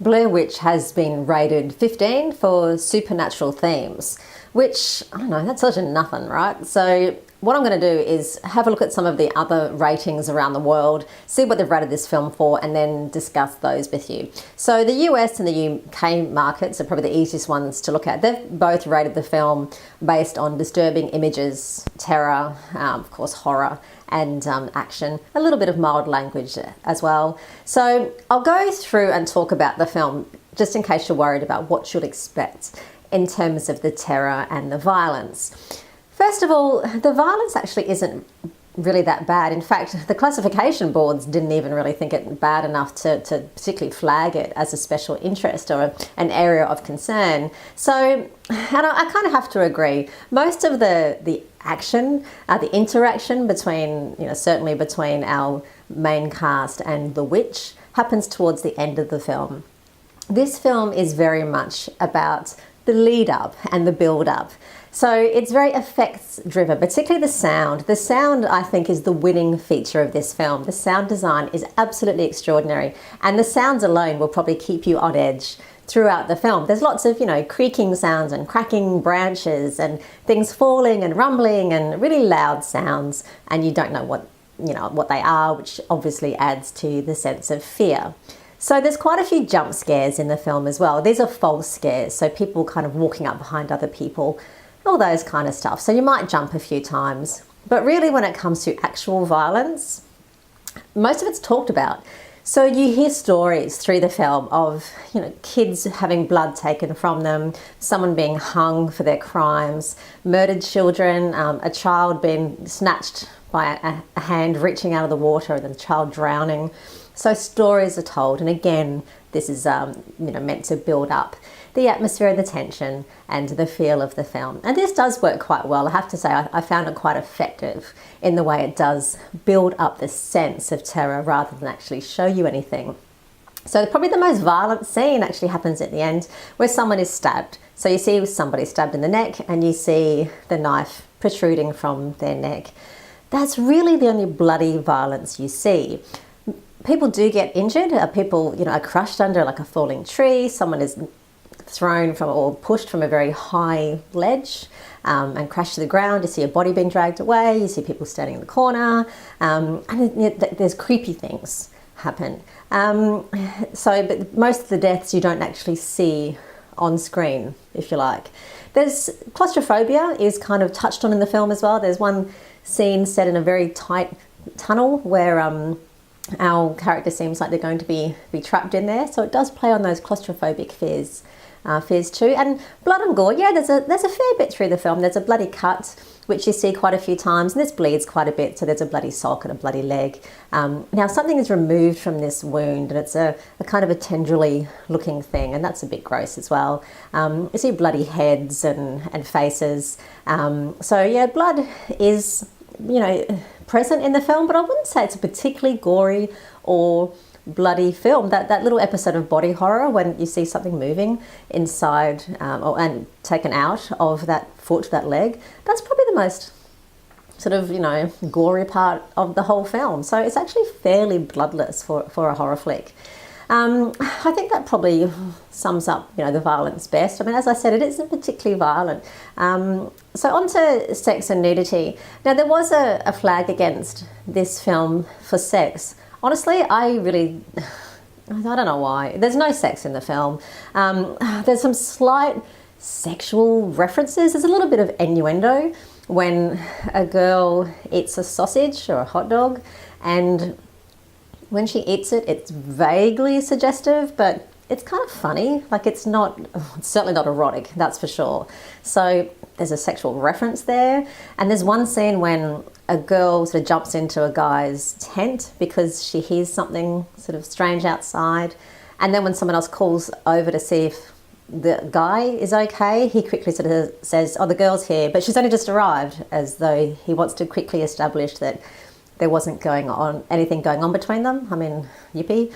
Blair Witch has been rated 15 for supernatural themes, which, I don't know, that's such a nothing, right? So what I'm going to do is have a look at some of the other ratings around the world, see what they've rated this film for, and then discuss those with you. So the US and the UK markets are probably the easiest ones to look at. They've both rated the film based on disturbing images, terror, of course horror, and action, a little bit of mild language as well. So I'll go through and talk about the film just in case you're worried about what you'll expect in terms of the terror and the violence. First of all, the violence actually isn't really that bad. In fact, the classification boards didn't even really think it bad enough to particularly flag it as a special interest or an area of concern. So, and I kind of have to agree, most of the action, the interaction between, certainly between our main cast and the witch happens towards the end of the film. This film is very much about the lead up and the build up. So it's very effects driven, particularly the sound. The sound, I think, is the winning feature of this film. The sound design is absolutely extraordinary, and the sounds alone will probably keep you on edge throughout the film. There's lots of, creaking sounds and cracking branches and things falling and rumbling and really loud sounds, and you don't know what they are, which obviously adds to the sense of fear. So there's quite a few jump scares in the film as well. These are false scares, so people kind of walking up behind other people, all those kind of stuff. So you might jump a few times. But really when it comes to actual violence, most of it's talked about. So you hear stories through the film of, kids having blood taken from them, someone being hung for their crimes, murdered children, a child being snatched by a hand reaching out of the water and the child drowning. So stories are told, and again, this is meant to build up the atmosphere, the tension, and the feel of the film. And this does work quite well. I have to say, I found it quite effective in the way it does build up the sense of terror rather than actually show you anything. So probably the most violent scene actually happens at the end, where someone is stabbed. So you see somebody stabbed in the neck, and you see the knife protruding from their neck. That's really the only bloody violence you see. People do get injured. People, are crushed under like a falling tree. Someone is thrown from or pushed from a very high ledge and crashed to the ground. You see a body being dragged away. You see people standing in the corner, and there's creepy things happen. But most of the deaths you don't actually see on screen, if you like. There's claustrophobia is kind of touched on in the film as well. There's one scene set in a very tight tunnel where our character seems like they're going to be trapped in there. So it does play on those claustrophobic fears too. And blood and gore, there's a fair bit through the film. There's a bloody cut, which you see quite a few times, and this bleeds quite a bit, so there's a bloody sock and a bloody leg. Now something is removed from this wound, and it's a kind of a tendrily looking thing, and that's a bit gross as well. You see bloody heads and faces. Blood is, present in the film, but I wouldn't say it's a particularly gory or bloody film. That little episode of body horror when you see something moving inside and taken out of that foot, that leg, that's probably the most sort of, gory part of the whole film. So it's actually fairly bloodless for a horror flick. I think that probably sums up, the violence best. I mean, as I said, it isn't particularly violent. So on to sex and nudity. Now, there was a flag against this film for sex. Honestly, I don't know why. There's no sex in the film. There's some slight sexual references. There's a little bit of innuendo when a girl eats a sausage or a hot dog, and when she eats it, it's vaguely suggestive, but it's kind of funny. Like it's certainly not erotic, that's for sure. So there's a sexual reference there. And there's one scene when a girl sort of jumps into a guy's tent because she hears something sort of strange outside. And then when someone else calls over to see if the guy is okay, he quickly sort of says, "Oh, the girl's here, but she's only just arrived," as though he wants to quickly establish that there wasn't anything going on between them. I mean, yippee.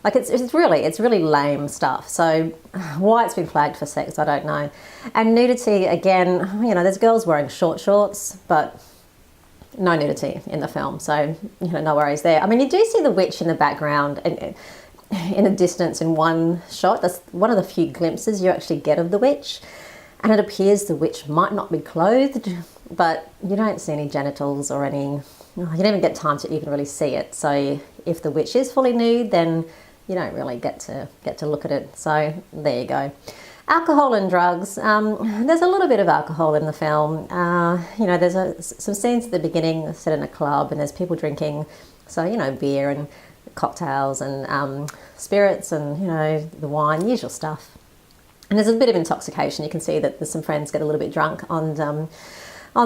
Like it's really lame stuff. So why it's been flagged for sex, I don't know. And nudity, again, there's girls wearing short shorts, but no nudity in the film. So, no worries there. I mean, you do see the witch in the background, and in the distance in one shot. That's one of the few glimpses you actually get of the witch. And it appears the witch might not be clothed, but you don't see any genitals or any, you don't even get time to even really see it. So if the witch is fully nude, then you don't really get to look at it. So there you go. Alcohol and drugs. There's a little bit of alcohol in the film. There's some scenes at the beginning set in a club, and there's people drinking, so beer and cocktails and spirits and the wine, usual stuff. And there's a bit of intoxication. You can see that there's some friends get a little bit drunk on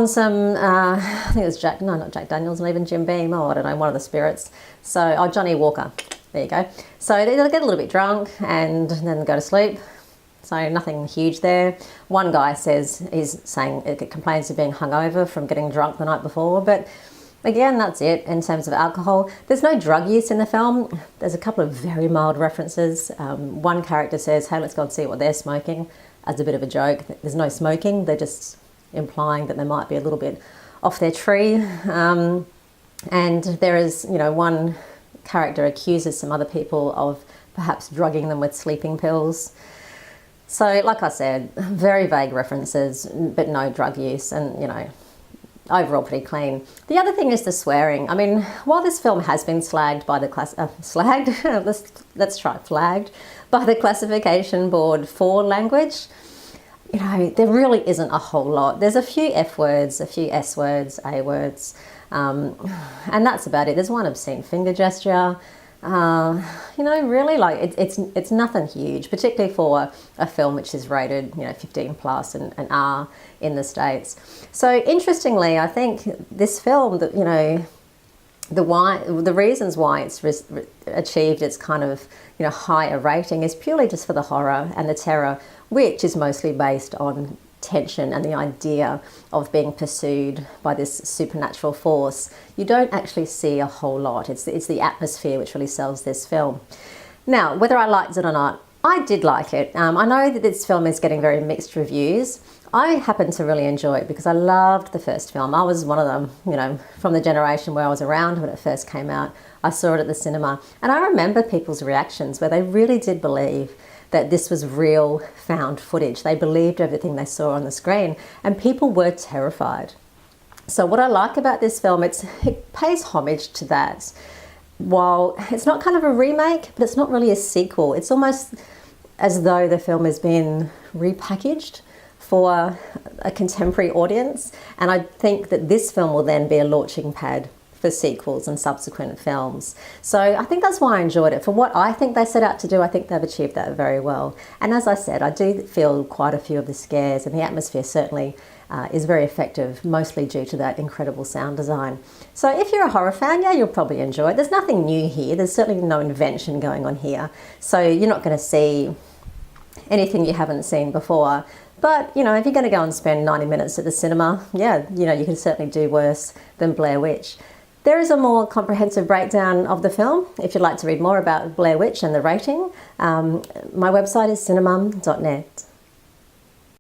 some, I think it was not Jack Daniels, and even Jim Beam, I don't know, one of the spirits. So, Johnny Walker, there you go. So they'll get a little bit drunk and then go to sleep. So nothing huge there. One guy complains of being hungover from getting drunk the night before, but again, that's it in terms of alcohol. There's no drug use in the film. There's a couple of very mild references. One character says, hey, let's go and see what they're smoking, as a bit of a joke. There's no smoking. They're just implying that they might be a little bit off their tree. And there is, one character accuses some other people of perhaps drugging them with sleeping pills. So, like I said, very vague references, but no drug use, and, overall pretty clean. The other thing is the swearing. I mean, while this film has been flagged by the flagged by the classification board for language, there really isn't a whole lot. There's a few F words, a few S words, A words, and that's about it. There's one obscene finger gesture. Really, like it's nothing huge, particularly for a film which is rated 15 plus and R in the States. So interestingly, I think this film, that the reasons why it's achieved its kind of higher rating is purely just for the horror and the terror, which is mostly based on tension and the idea of being pursued by this supernatural force. You don't actually see a whole lot. It's the atmosphere which really sells this film. Now, whether I liked it or not, I did like it. I know that this film is getting very mixed reviews. I happen to really enjoy it because I loved the first film. I was one of them, from the generation where I was around when it first came out. I saw it at the cinema, and I remember people's reactions where they really did believe that this was real found footage. They believed everything they saw on the screen, and people were terrified. So what I like about this film, it pays homage to that. While it's not kind of a remake, but it's not really a sequel. It's almost as though the film has been repackaged for a contemporary audience. And I think that this film will then be a launching pad for sequels and subsequent films. So I think that's why I enjoyed it. For what I think they set out to do, I think they've achieved that very well. And as I said, I do feel quite a few of the scares, and the atmosphere certainly is very effective, mostly due to that incredible sound design. So if you're a horror fan, yeah, you'll probably enjoy it. There's nothing new here. There's certainly no invention going on here. So you're not going to see anything you haven't seen before. But, if you're going to go and spend 90 minutes at the cinema, yeah, you can certainly do worse than Blair Witch. There is a more comprehensive breakdown of the film if you'd like to read more about Blair Witch and the rating. My website is cinemum.net.